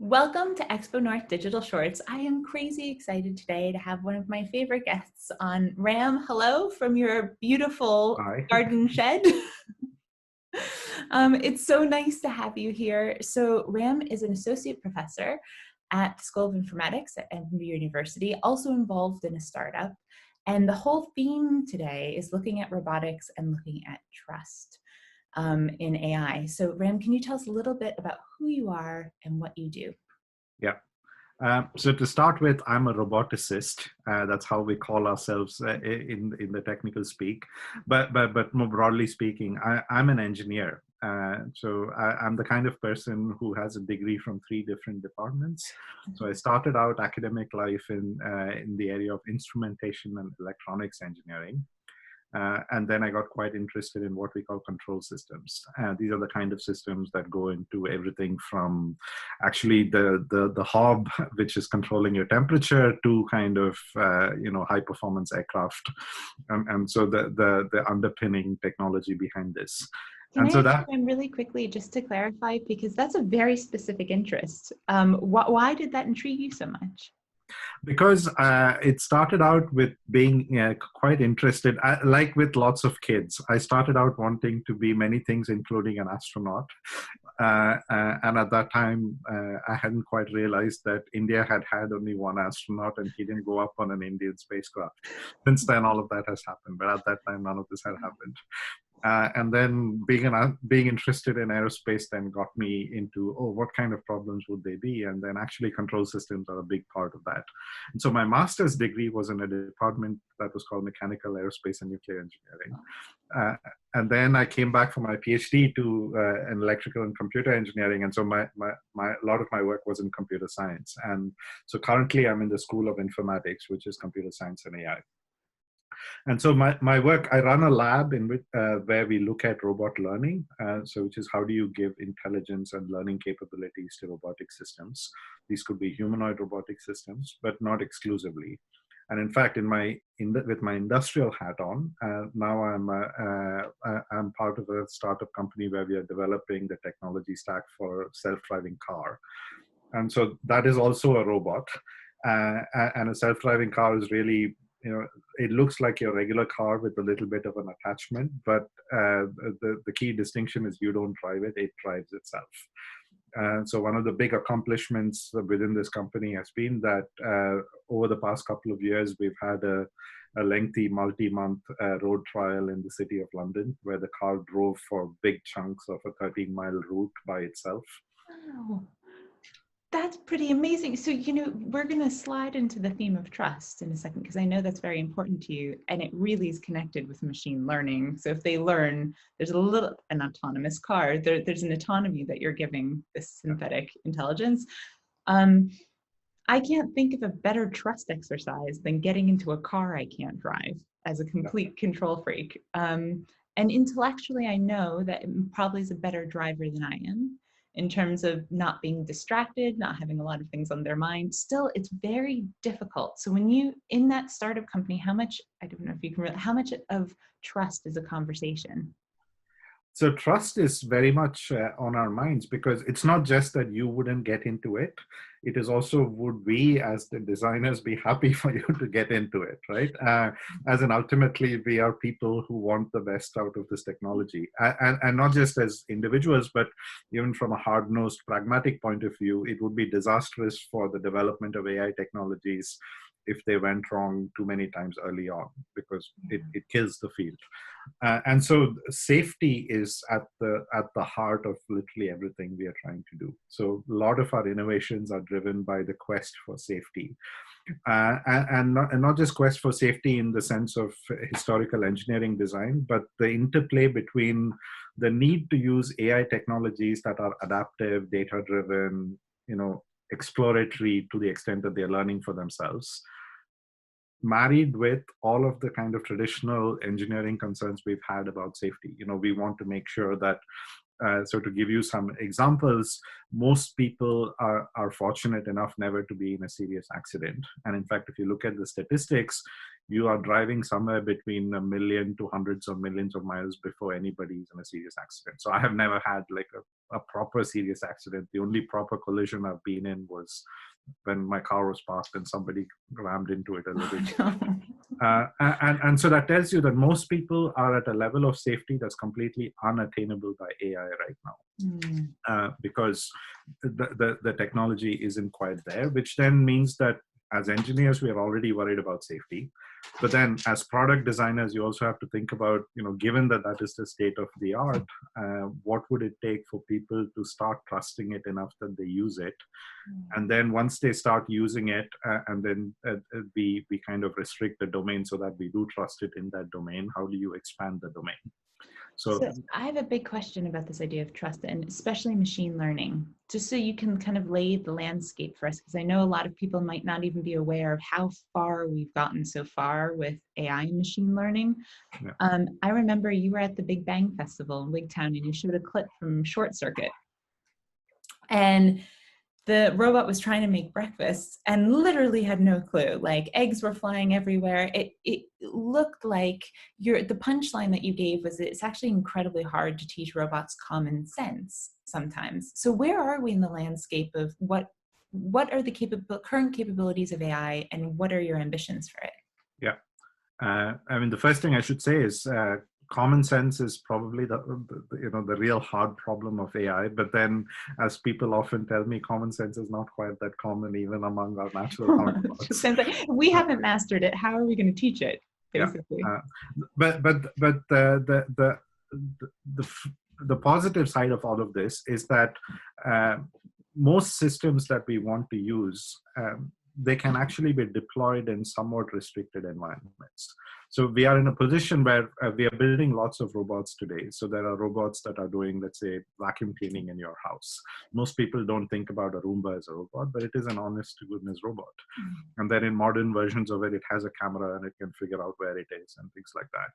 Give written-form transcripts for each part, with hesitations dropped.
Welcome to XpoNorth Digital Shorts. I am crazy excited today to have one of my favorite guests on. Ram, hello from your beautiful Hi. garden shed. It's so nice to have you here. So Ram is an associate professor at the School of Informatics at Edinburgh University, also involved in a startup. And the whole theme today is looking at robotics and looking at trust in AI. So Ram, can you tell us a little bit about who you are and what you do? Yeah. So to start with, I'm a roboticist. That's how we call ourselves in the technical speak. But more broadly speaking, I'm an engineer. I'm the kind of person who has a degree from 3 different departments. So I started out academic life in the area of instrumentation and electronics engineering. And then I got quite interested in what we call control systems. These are the kind of systems that go into everything from actually the hob, which is controlling your temperature, to kind of high performance aircraft, and so the underpinning technology behind this. Can And I so ask that you really quickly, just to clarify, because that's a very specific interest. Why did that intrigue you so much? because it started out with being quite interested, like with lots of kids. I started out wanting to be many things, including an astronaut. And at that time, I hadn't quite realized that India had only one astronaut, and he didn't go up on an Indian spacecraft. Since then, all of that has happened. But at that time, none of this had happened. And then being interested in aerospace then got me into, what kind of problems would they be? And then actually control systems are a big part of that. And so my master's degree was in a department that was called Mechanical Aerospace and Nuclear Engineering. And then I came back for my PhD to in electrical and computer engineering. And so a lot of my work was in computer science. And so currently I'm in the School of Informatics, which is computer science and AI. And so my work, I run a lab in which, where we look at robot learning. Which is how do you give intelligence and learning capabilities to robotic systems? These could be humanoid robotic systems, but not exclusively. And in fact, with my industrial hat on, now I'm part of a startup company where we are developing the technology stack for self-driving car. And so that is also a robot. And a self-driving car is really, it looks like your regular car with a little bit of an attachment, but the key distinction is you don't drive it, it drives itself. And so one of the big accomplishments within this company has been that over the past couple of years, we've had a lengthy multi-month road trial in the city of London, where the car drove for big chunks of a 13-mile route by itself. Wow. That's pretty amazing. So, we're going to slide into the theme of trust in a second, because I know that's very important to you, and it really is connected with machine learning. So if they learn, there's an autonomous car, there's an autonomy that you're giving this synthetic intelligence. I can't think of a better trust exercise than getting into a car I can't drive as a complete control freak. And intellectually, I know that it probably is a better driver than I am, in terms of not being distracted, not having a lot of things on their mind. Still, it's very difficult. So when you, in that startup company, how much of trust is a conversation? So trust is very much on our minds, because it's not just that you wouldn't get into it. It is also, would we as the designers be happy for you to get into it, right? As in, ultimately, we are people who want the best out of this technology. And not just as individuals, but even from a hard-nosed, pragmatic point of view, it would be disastrous for the development of AI technologies if they went wrong too many times early on, because it kills the field. And so safety is at the heart of literally everything we are trying to do. So a lot of our innovations are driven by the quest for safety. And not just quest for safety in the sense of historical engineering design, but the interplay between the need to use AI technologies that are adaptive, data-driven, exploratory to the extent that they're learning for themselves, married with all of the kind of traditional engineering concerns we've had about safety. We want to make sure that, so to give you some examples, most people are fortunate enough never to be in a serious accident. And in fact, if you look at the statistics, you are driving somewhere between 1 million to hundreds of millions of miles before anybody's in a serious accident. So I have never had like a proper serious accident. The only proper collision I've been in was when my car was parked and somebody rammed into it a little bit. And so that tells you that most people are at a level of safety that's completely unattainable by AI right now, because the technology isn't quite there, which then means that as engineers, we are already worried about safety. But then as product designers, you also have to think about, given that that is the state of the art, what would it take for people to start trusting it enough that they use it? And then once they start using it, and then we kind of restrict the domain so that we do trust it in that domain, how do you expand the domain? So I have a big question about this idea of trust, and especially machine learning, just so you can kind of lay the landscape for us, because I know a lot of people might not even be aware of how far we've gotten so far with AI and machine learning. Yeah. I remember you were at the Big Bang Festival in Wigtown, and you showed a clip from Short Circuit. And the robot was trying to make breakfast and literally had no clue. Like eggs were flying everywhere. It looked like the punchline that you gave was it's actually incredibly hard to teach robots common sense sometimes. So where are we in the landscape of what are the current capabilities of AI, and what are your ambitions for it? Yeah. I mean, the first thing I should say is common sense is probably the real hard problem of AI. But then, as people often tell me, common sense is not quite that common even among our natural counterparts. We haven't mastered it. How are we going to teach it? Basically. Yeah. But the positive side of all of this is that most systems that we want to use, they can actually be deployed in somewhat restricted environments. So we are in a position where we are building lots of robots today. So there are robots that are doing, let's say, vacuum cleaning in your house. Most people don't think about a Roomba as a robot, but it is an honest to goodness robot. And then in modern versions of it, it has a camera and it can figure out where it is and things like that.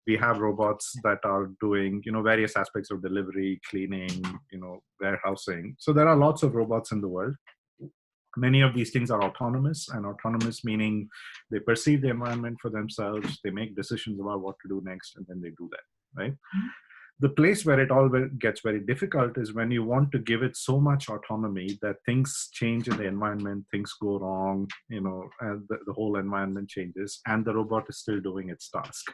We have robots that are doing, various aspects of delivery, cleaning, warehousing. So there are lots of robots in the world. Many of these things are autonomous, and autonomous meaning they perceive the environment for themselves, they make decisions about what to do next, and then they do that, right? Mm-hmm. The place where it all gets very difficult is when you want to give it so much autonomy that things change in the environment, things go wrong, and the whole environment changes, and the robot is still doing its task.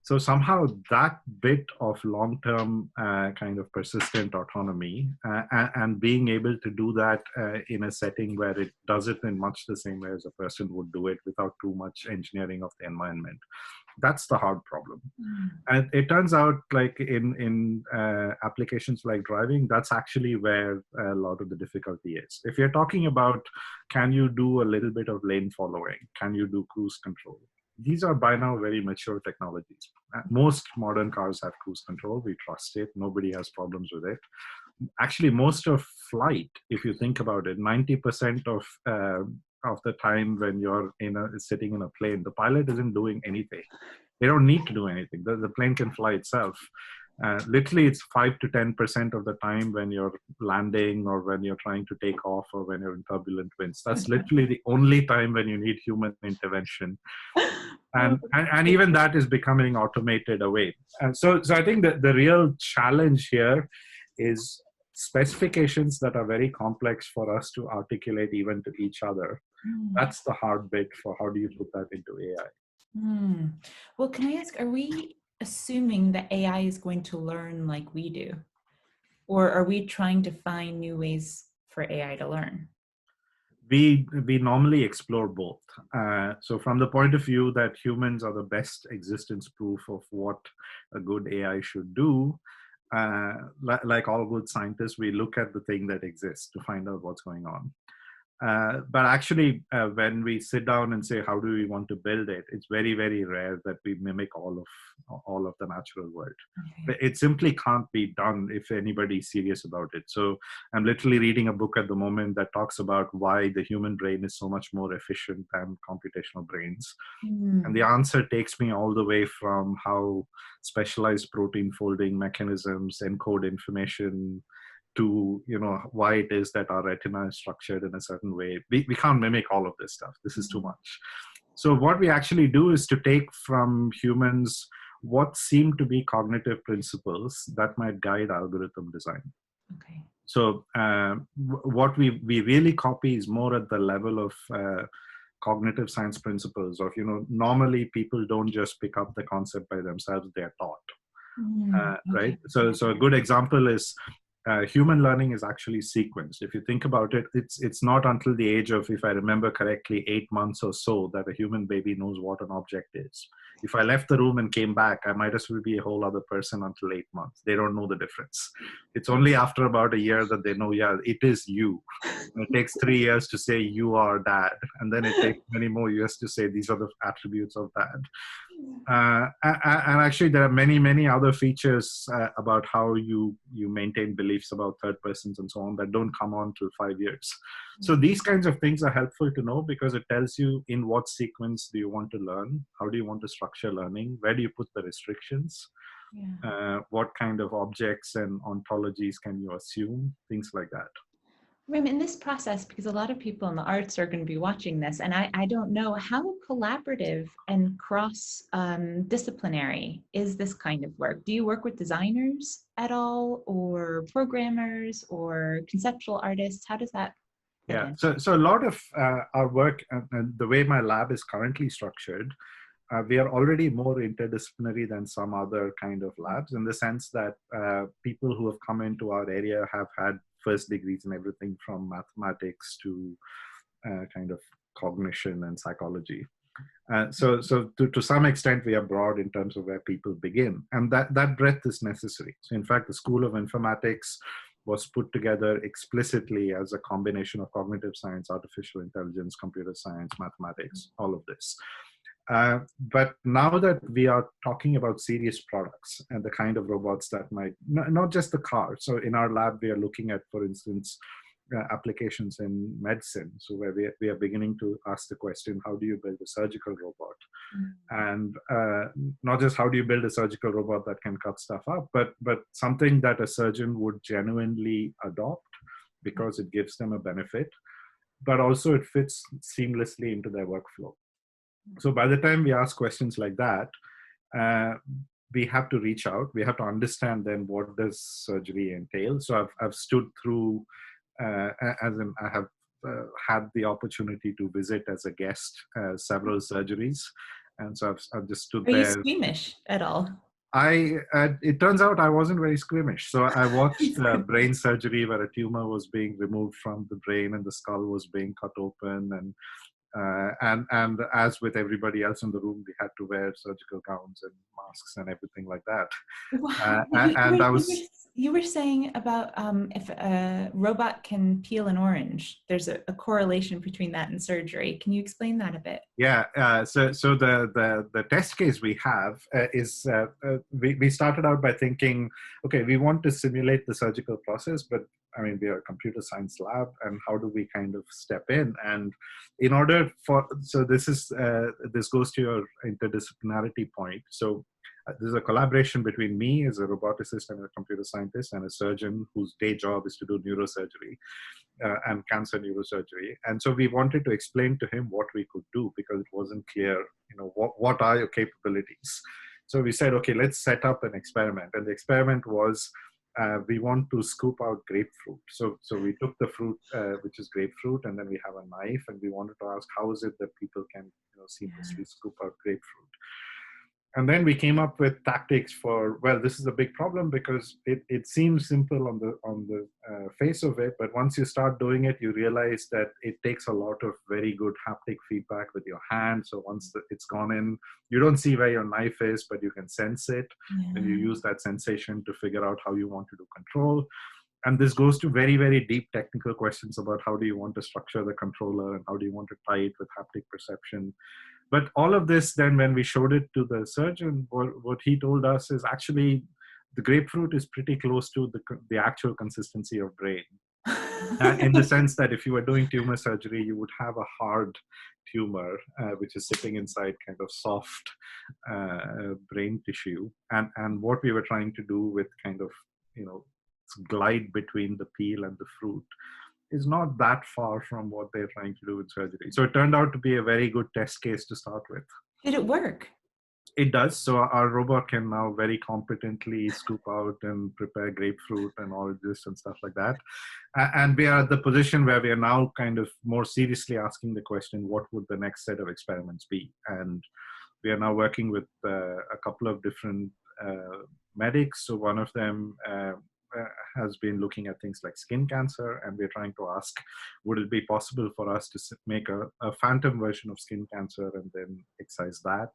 So somehow that bit of long-term kind of persistent autonomy and being able to do that in a setting where it does it in much the same way as a person would do it without too much engineering of the environment, that's the hard problem. And it turns out like in applications like driving, that's actually where a lot of the difficulty is. If you're talking about, can you do a little bit of lane following? Can you do cruise control? These are by now very mature technologies. Most modern cars have cruise control. We trust it. Nobody has problems with it. Actually, most of flight, if you think about it, 90% of the time when you're sitting in a plane, the pilot isn't doing anything. They don't need to do anything. The plane can fly itself. Literally, it's 5 to 10% of the time when you're landing or when you're trying to take off or when you're in turbulent winds. That's literally the only time when you need human intervention. And even that is becoming automated away. And so I think that the real challenge here is specifications that are very complex for us to articulate even to each other. That's the hard bit for how do you put that into AI. Well, can I ask, are we assuming that AI is going to learn like we do? Or are we trying to find new ways for AI to learn? We normally explore both. So from the point of view that humans are the best existence proof of what a good AI should do, like all good scientists, we look at the thing that exists to find out what's going on. But actually, when we sit down and say, how do we want to build it, it's very, very rare that we mimic all of the natural world. Okay. It simply can't be done if anybody's serious about it. So I'm literally reading a book at the moment that talks about why the human brain is so much more efficient than computational brains. And the answer takes me all the way from how specialized protein folding mechanisms encode information to why it is that our retina is structured in a certain way. We can't mimic all of this stuff. This is too much. So what we actually do is to take from humans what seem to be cognitive principles that might guide algorithm design. Okay. So what we really copy is more at the level of cognitive science principles of, normally people don't just pick up the concept by themselves, they're taught. Right? Okay. So a good example is human learning is actually sequenced. If you think about it, it's not until the age of, if I remember correctly, 8 months or so that a human baby knows what an object is. If I left the room and came back, I might as well be a whole other person until 8 months. They don't know the difference. It's only after about a year that they know, yeah, it is you. And it takes 3 years to say you are dad. And then it takes many more years to say these are the attributes of dad. And actually, there are many other features about how you maintain beliefs about third persons and so on that don't come on till 5 years. So these kinds of things are helpful to know because it tells you in what sequence do you want to learn, how do you want to structure learning, where do you put the restrictions, what kind of objects and ontologies can you assume, things like that. Rim, in this process, because a lot of people in the arts are going to be watching this, and I don't know how collaborative and cross-disciplinary is this kind of work. Do you work with designers at all, or programmers, or conceptual artists? How does that fit in? So a lot of our work and the way my lab is currently structured, we are already more interdisciplinary than some other kind of labs in the sense that people who have come into our area have had first degrees in everything from mathematics to kind of cognition and psychology. So to some extent, we are broad in terms of where people begin. And that breadth is necessary. So in fact, the School of Informatics was put together explicitly as a combination of cognitive science, artificial intelligence, computer science, mathematics, all of this. But now that we are talking about serious products and the kind of robots that might, not just the car. So in our lab, we are looking at, for instance, applications in medicine. So where we are beginning to ask the question, how do you build a surgical robot? And not just how do you build a surgical robot that can cut stuff up, but something that a surgeon would genuinely adopt because it gives them a benefit, but also it fits seamlessly into their workflow. So by the time we ask questions like that, we have to reach out. We have to understand then what does surgery entail. So I've stood through, as in I have had the opportunity to visit as a guest several surgeries, and so I've just stood there. Are you squeamish at all? It turns out I wasn't very squeamish. So I watched brain surgery where a tumor was being removed from the brain and the skull was being cut open, and as with everybody else in the room, we had to wear surgical gowns and masks and everything like that. Wow. You were saying about if a robot can peel an orange, there's a correlation between that and surgery. Can you explain that a bit? Yeah. So the test case we have is we started out by thinking, okay, we want to simulate the surgical process, but I mean, we are a computer science lab, and how do we kind of step in? And in order for, so this goes to your interdisciplinarity point. So there's a collaboration between me as a roboticist and a computer scientist and a surgeon whose day job is to do neurosurgery and cancer neurosurgery. And so we wanted to explain to him what we could do because it wasn't clear, what are your capabilities? So we said, okay, let's set up an experiment. And the experiment was, we want to scoop out grapefruit. So we took the fruit, which is grapefruit, and then we have a knife, and we wanted to ask, how is it that people can seamlessly scoop out grapefruit? And then we came up with tactics for, well, this is a big problem because it seems simple on the face of it, but once you start doing it, you realize that it takes a lot of very good haptic feedback with your hand. So once it's gone in, you don't see where your knife is, but you can sense it, and you use that sensation to figure out how you want to do control. And this goes to very, very deep technical questions about how do you want to structure the controller and how do you want to tie it with haptic perception. But all of this, then when we showed it to the surgeon, what he told us is actually the grapefruit is pretty close to the actual consistency of brain. In the sense that if you were doing tumor surgery, you would have a hard tumor, which is sitting inside kind of soft brain tissue. And what we were trying to do with kind of, glide between the peel and the fruit is not that far from what they're trying to do with surgery. So it turned out to be a very good test case to start with. Did it work? It does. So our robot can now very competently scoop out and prepare grapefruit and all of this and stuff like that. And we are at the position where we are now kind of more seriously asking the question, what would the next set of experiments be? And we are now working with a couple of different medics. So one of them has been looking at things like skin cancer, and we're trying to ask, would it be possible for us to make a phantom version of skin cancer and then excise that?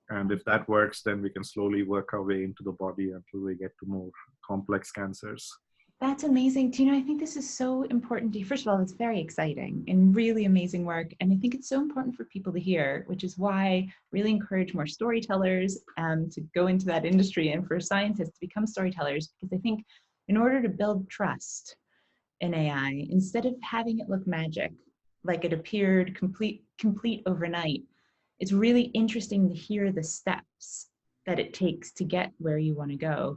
And if that works, then we can slowly work our way into the body until we get to more complex cancers. That's amazing. Tina, I think this is so important to you. First of all, it's very exciting and really amazing work. And I think it's so important for people to hear, which is why I really encourage more storytellers to go into that industry and for scientists to become storytellers, because I think in order to build trust in AI, instead of having it look magic, like it appeared complete overnight, it's really interesting to hear the steps that it takes to get where you want to go,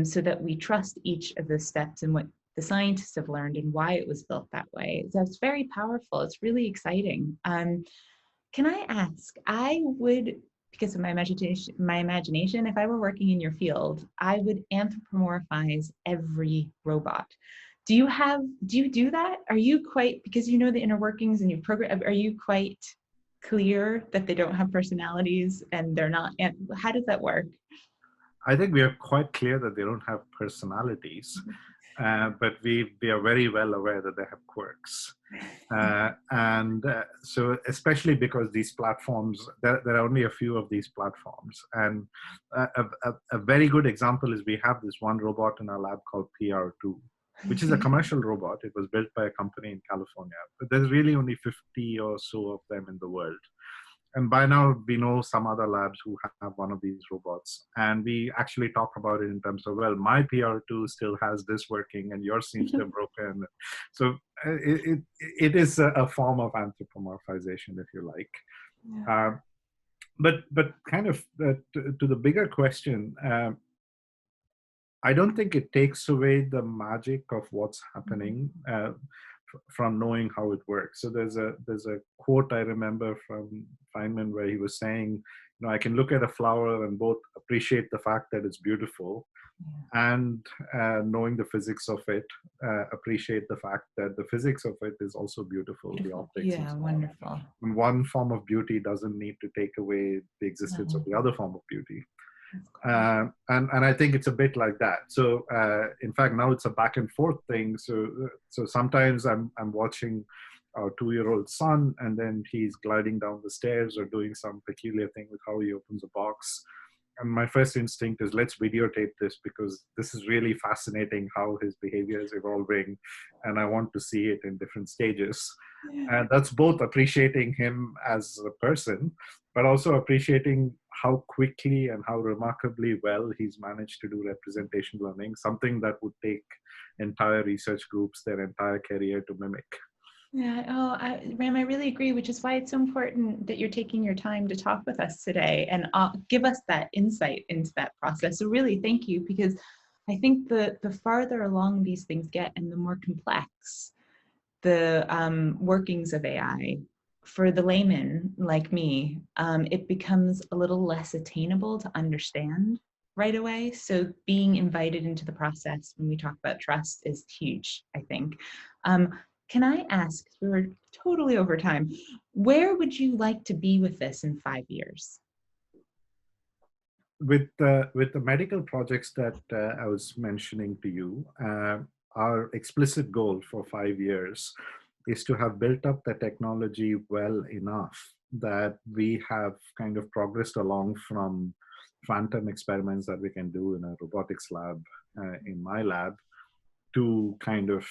so that we trust each of the steps and what the scientists have learned and why it was built that way. So it's very powerful. It's really exciting. Can I ask, I would, because of my imagination, if I were working in your field, I would anthropomorphize every robot. Do you do that? Are you quite, because you know the inner workings and you program, are you quite clear that they don't have personalities and they're not, how does that work? I think we are quite clear that they don't have personalities, but we are very well aware that they have quirks. So especially because these platforms, there are only a few of these platforms. And a very good example is we have this one robot in our lab called PR2, which is a commercial robot. It was built by a company in California, but there's really only 50 or so of them in the world. And by now, we know some other labs who have one of these robots. And we actually talk about it in terms of, well, my PR2 still has this working and yours seems to have broken. So it is a form of anthropomorphization, if you like. Yeah. But kind of to the bigger question, I don't think it takes away the magic of what's happening from knowing how it works. So there's a quote I remember from Feynman where he was saying, you know, I can look at a flower and both appreciate the fact that it's beautiful and knowing the physics of it, appreciate the fact that the physics of it is also beautiful. The optics. Yeah, wonderful. And one form of beauty doesn't need to take away the existence of the other form of beauty. And I think it's a bit like that. So in fact, now it's a back and forth thing. So sometimes I'm watching our 2-year-old son, and then he's gliding down the stairs or doing some peculiar thing with how he opens a box. And my first instinct is, let's videotape this, because this is really fascinating how his behavior is evolving, and I want to see it in different stages. And that's both appreciating him as a person, but also appreciating how quickly and how remarkably well he's managed to do representation learning, something that would take entire research groups their entire career to mimic. Yeah, Ram, I really agree, which is why it's so important that you're taking your time to talk with us today and give us that insight into that process. So really, thank you, because I think the farther along these things get and the more complex the workings of AI, for the layman like me, it becomes a little less attainable to understand right away. So being invited into the process when we talk about trust is huge, I think. Can I ask, we're totally over time, where would you like to be with this in 5 years? With the medical projects that I was mentioning to you, our explicit goal for 5 years is to have built up the technology well enough that we have kind of progressed along from phantom experiments that we can do in a robotics lab, in my lab, to kind of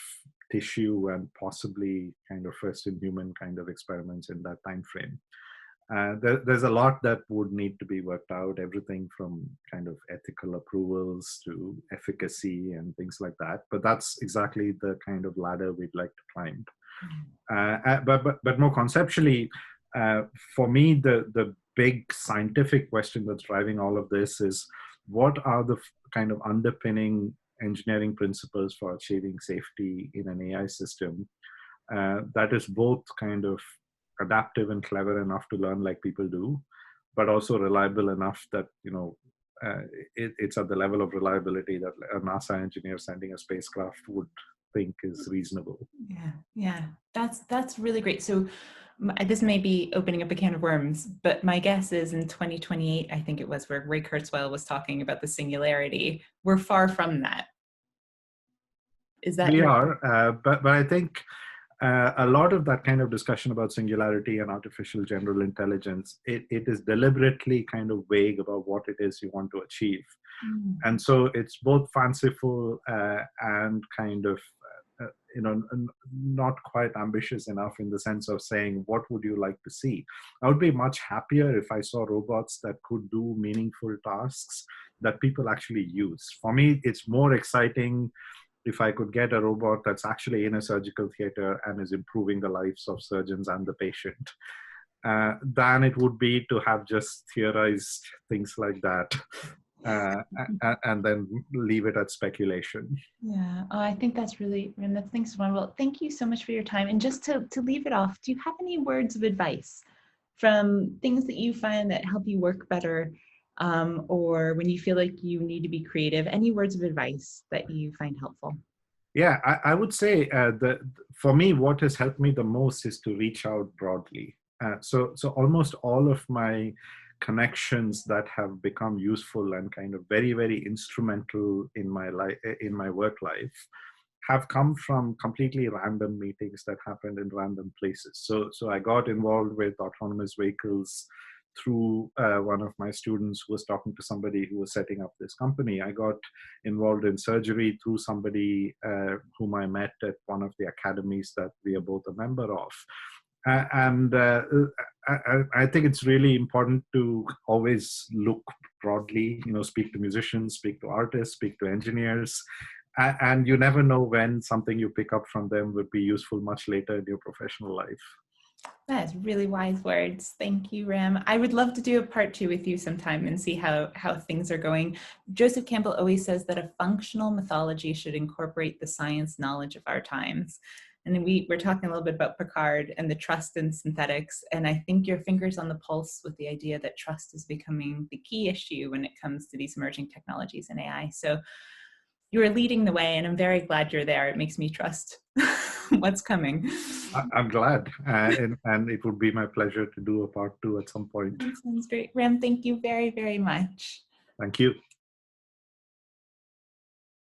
tissue and possibly kind of first in human kind of experiments in that time frame. There's a lot that would need to be worked out, everything from kind of ethical approvals to efficacy and things like that. But that's exactly the kind of ladder we'd like to climb. But more conceptually, for me, the big scientific question that's driving all of this is, what are the kind of underpinning engineering principles for achieving safety in an AI system that is both kind of adaptive and clever enough to learn like people do, but also reliable enough that, it's at the level of reliability that a NASA engineer sending a spacecraft would think is reasonable. Yeah, that's really great. So this may be opening up a can of worms, but my guess is in 2028, I think it was, where Ray Kurzweil was talking about the singularity. We're far from that. Is that we are, but I think a lot of that kind of discussion about singularity and artificial general intelligence, it is deliberately kind of vague about what it is you want to achieve. And so it's both fanciful and kind of, not quite ambitious enough in the sense of saying, what would you like to see? I would be much happier if I saw robots that could do meaningful tasks that people actually use. For me, it's more exciting if I could get a robot that's actually in a surgical theater and is improving the lives of surgeons and the patient, than it would be to have just theorized things like that and then leave it at speculation. Yeah, I think that's really, and that's thanks, well, thank you so much for your time. And just to leave it off, do you have any words of advice from things that you find that help you work better, or when you feel like you need to be creative? Any words of advice that you find helpful? Yeah, I would say that for me, what has helped me the most is to reach out broadly. So almost all of my connections that have become useful and kind of very, very instrumental in my life, in my work life, have come from completely random meetings that happened in random places. So I got involved with autonomous vehicles through one of my students who was talking to somebody who was setting up this company. I got involved in surgery through somebody whom I met at one of the academies that we are both a member of. And I think it's really important to always look broadly, speak to musicians, speak to artists, speak to engineers, and you never know when something you pick up from them would be useful much later in your professional life. That's really wise words. Thank you, Ram. I would love to do a part 2 with you sometime and see how things are going. Joseph Campbell always says that a functional mythology should incorporate the science knowledge of our times. And we're talking a little bit about Picard and the trust in synthetics. And I think your finger's on the pulse with the idea that trust is becoming the key issue when it comes to these emerging technologies and AI. So you're leading the way, and I'm very glad you're there. It makes me trust what's coming. I'm glad, and it would be my pleasure to do a part 2 at some point. That sounds great. Ram, thank you very, very much. Thank you.